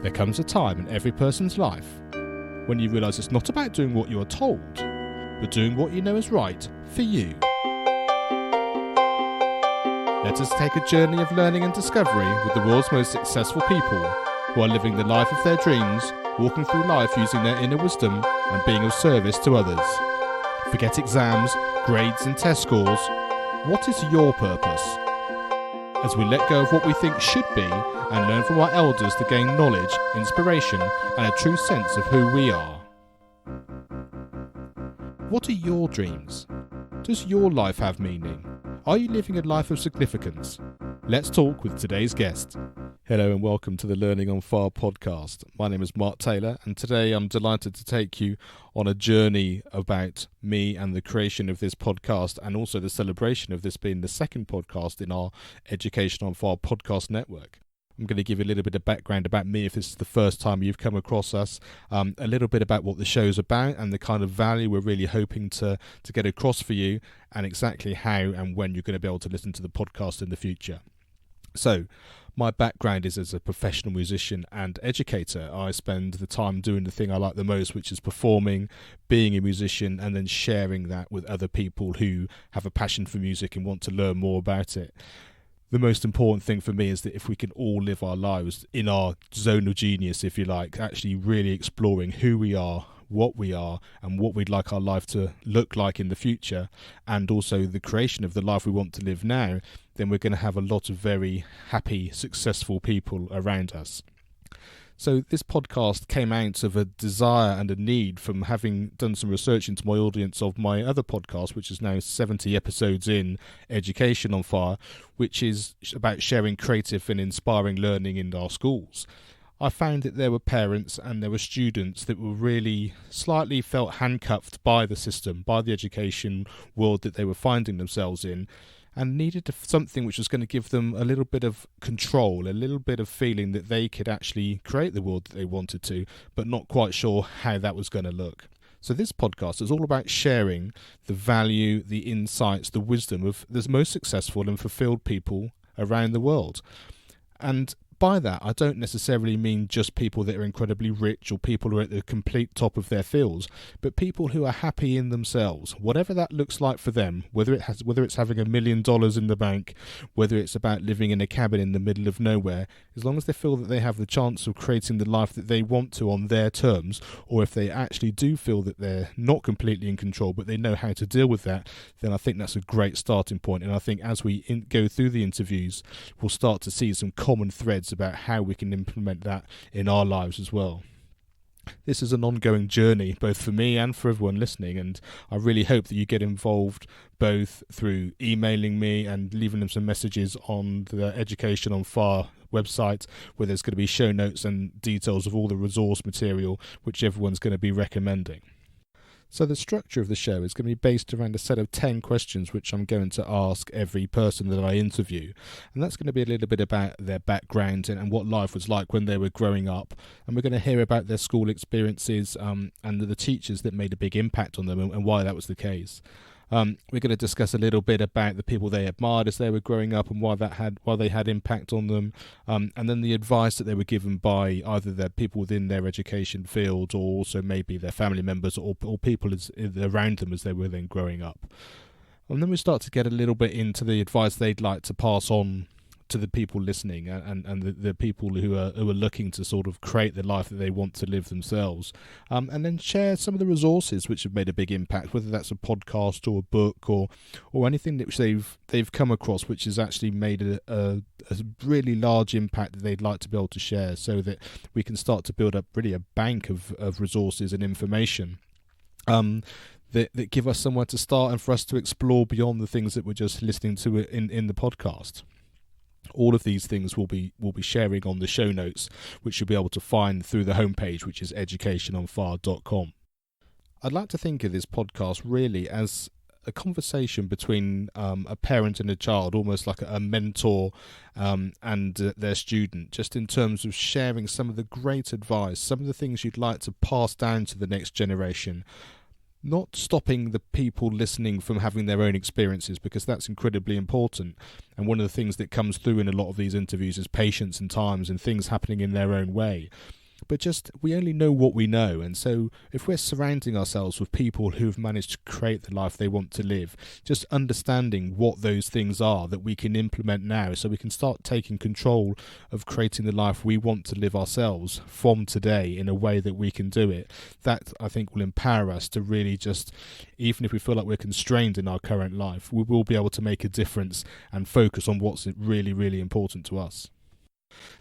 There comes a time in every person's life when you realise it's not about doing what you are told, but doing what you know is right for you. Let us take a journey of learning and discovery with the world's most successful people who are living the life of their dreams, walking through life using their inner wisdom and being of service to others. Forget exams, grades and test scores. What is your purpose? As we let go of what we think should be and learn from our elders to gain knowledge, inspiration and a true sense of who we are. What are your dreams? Does your life have meaning? Are you living a life of significance? Let's talk with today's guest. Hello and welcome to the Learning on Fire podcast. My name is Mark Taylor and today I'm delighted to take you on a journey about me and the creation of this podcast and also the celebration of this being the second podcast in our Education on Fire podcast network. I'm going to give you a little bit of background about me if this is the first time you've come across us, a little bit about what the show's about and the kind of value we're really hoping to get across for you and exactly how and when you're going to be able to listen to the podcast in the future. So, my background is as a professional musician and educator. I spend the time doing the thing I like the most, which is performing, being a musician, and then sharing that with other people who have a passion for music and want to learn more about it. The most important thing for me is that if we can all live our lives in our zone of genius, if you like, actually really exploring who we are, what we are, and what we'd like our life to look like in the future, and also the creation of the life we want to live now, then we're going to have a lot of very happy, successful people around us. So this podcast came out of a desire and a need from having done some research into my audience of my other podcast, which is now 70 episodes in, Education on Fire, which is about sharing creative and inspiring learning in our schools. I found that there were parents and there were students that were really slightly felt handcuffed by the system, by the education world that they were finding themselves in, and needed something which was going to give them a little bit of control, a little bit of feeling that they could actually create the world that they wanted to, but not quite sure how that was going to look. So this podcast is all about sharing the value, the insights, the wisdom of the most successful and fulfilled people around the world. And by that, I don't necessarily mean just people that are incredibly rich or people who are at the complete top of their fields, but people who are happy in themselves, whatever that looks like for them, whether it's having $1 million in the bank, whether it's about living in a cabin in the middle of nowhere, as long as they feel that they have the chance of creating the life that they want to on their terms, or if they actually do feel that they're not completely in control, but they know how to deal with that, then I think that's a great starting point. And I think as we go through the interviews, we'll start to see some common threads about how we can implement that in our lives as well. This is an ongoing journey, both for me and for everyone listening, and I really hope that you get involved both through emailing me and leaving them some messages on the Education on Fire website, where there's going to be show notes and details of all the resource material which everyone's going to be recommending. So the structure of the show is going to be based around a set of 10 questions which I'm going to ask every person that I interview. And that's going to be a little bit about their background and what life was like when they were growing up. And we're going to hear about their school experiences and the teachers that made a big impact on them and why that was the case. We're going to discuss a little bit about the people they admired as they were growing up and why they had impact on them, and then the advice that they were given by either the people within their education field or also maybe their family members or people around them as they were then growing up. And then we start to get a little bit into the advice they'd like to pass on to the people listening and the people who are looking to sort of create the life that they want to live themselves, and then share some of the resources which have made a big impact, whether that's a podcast or a book or anything which they've come across which has actually made a really large impact that they'd like to be able to share, so that we can start to build up really a bank of resources and information that give us somewhere to start and for us to explore beyond the things that we're just listening to in the podcast. All of these things we'll be sharing on the show notes, which you'll be able to find through the homepage, which is educationonfire.com. I'd like to think of this podcast really as a conversation between a parent and a child, almost like a mentor and their student, just in terms of sharing some of the great advice, some of the things you'd like to pass down to the next generation. not stopping the people listening from having their own experiences, because that's incredibly important. And one of the things that comes through in a lot of these interviews is patience and times and things happening in their own way. But just, we only know what we know. And so if we're surrounding ourselves with people who've managed to create the life they want to live, just understanding what those things are that we can implement now, so we can start taking control of creating the life we want to live ourselves from today in a way that we can do it, that I think will empower us to really just, even if we feel like we're constrained in our current life, we will be able to make a difference and focus on what's really, really important to us.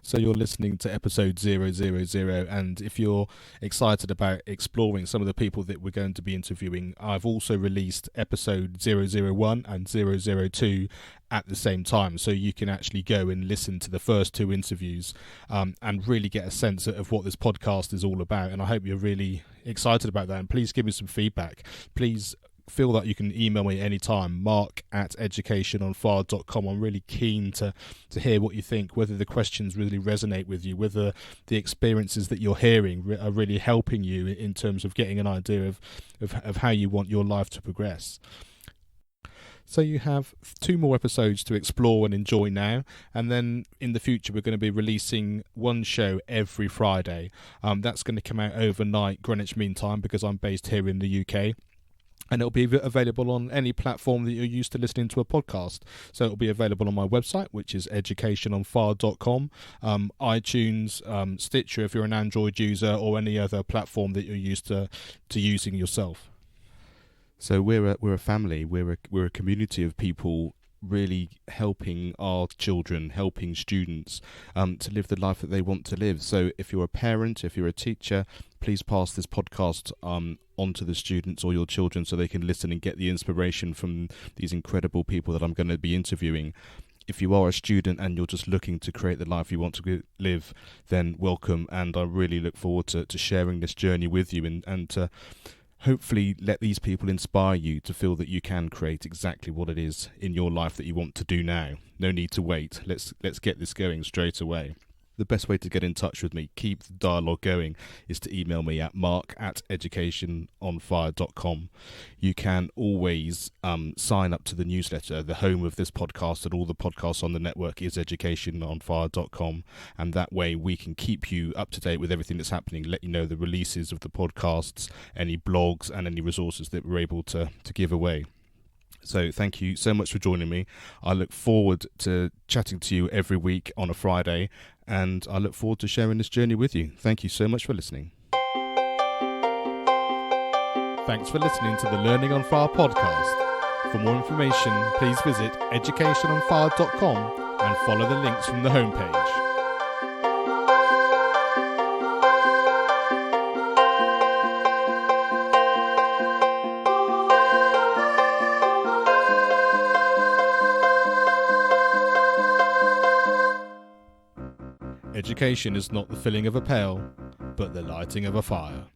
So you're listening to episode 000, and if you're excited about exploring some of the people that we're going to be interviewing, I've also released episode 001 and 002 at the same time, so you can actually go and listen to the first two interviews and really get a sense of what this podcast is all about. And I hope you're really excited about that, and please give me some feedback. Please feel that you can email me anytime, mark@educationonfire.com. I'm really keen to hear what you think, whether the questions really resonate with you, whether the experiences that you're hearing are really helping you in terms of getting an idea of how you want your life to progress. So you have 2 more episodes to explore and enjoy now, and then in the future we're going to be releasing one show every Friday. That's going to come out overnight Greenwich Mean Time, because I'm based here in the UK. And it'll be available on any platform that you're used to listening to a podcast. So it'll be available on my website, which is educationonfire.com, iTunes, Stitcher if you're an Android user, or any other platform that you're used to using yourself. So we're a family, we're a community of people really helping our children, helping students to live the life that they want to live. So if you're a parent, if you're a teacher, please pass this podcast on to the students or your children so they can listen and get the inspiration from these incredible people that I'm going to be interviewing. If you are a student and you're just looking to create the life you want to live, then welcome, and I really look forward to sharing this journey with you and to hopefully let these people inspire you to feel that you can create exactly what it is in your life that you want to do now. No need to wait. Let's get this going straight away. The best way to get in touch with me, keep the dialogue going, is to email me at mark@educationonfire.com. You can always sign up to the newsletter. The home of this podcast and all the podcasts on the network is educationonfire.com, and that way we can keep you up to date with everything that's happening, let you know the releases of the podcasts, any blogs and any resources that we're able to give away. So thank you so much for joining me. I look forward to chatting to you every week on a Friday, and I look forward to sharing this journey with you. Thank you so much for listening. Thanks for listening to the Learning on Fire podcast. For more information, please visit educationonfire.com and follow the links from the homepage. Education is not the filling of a pail, but the lighting of a fire.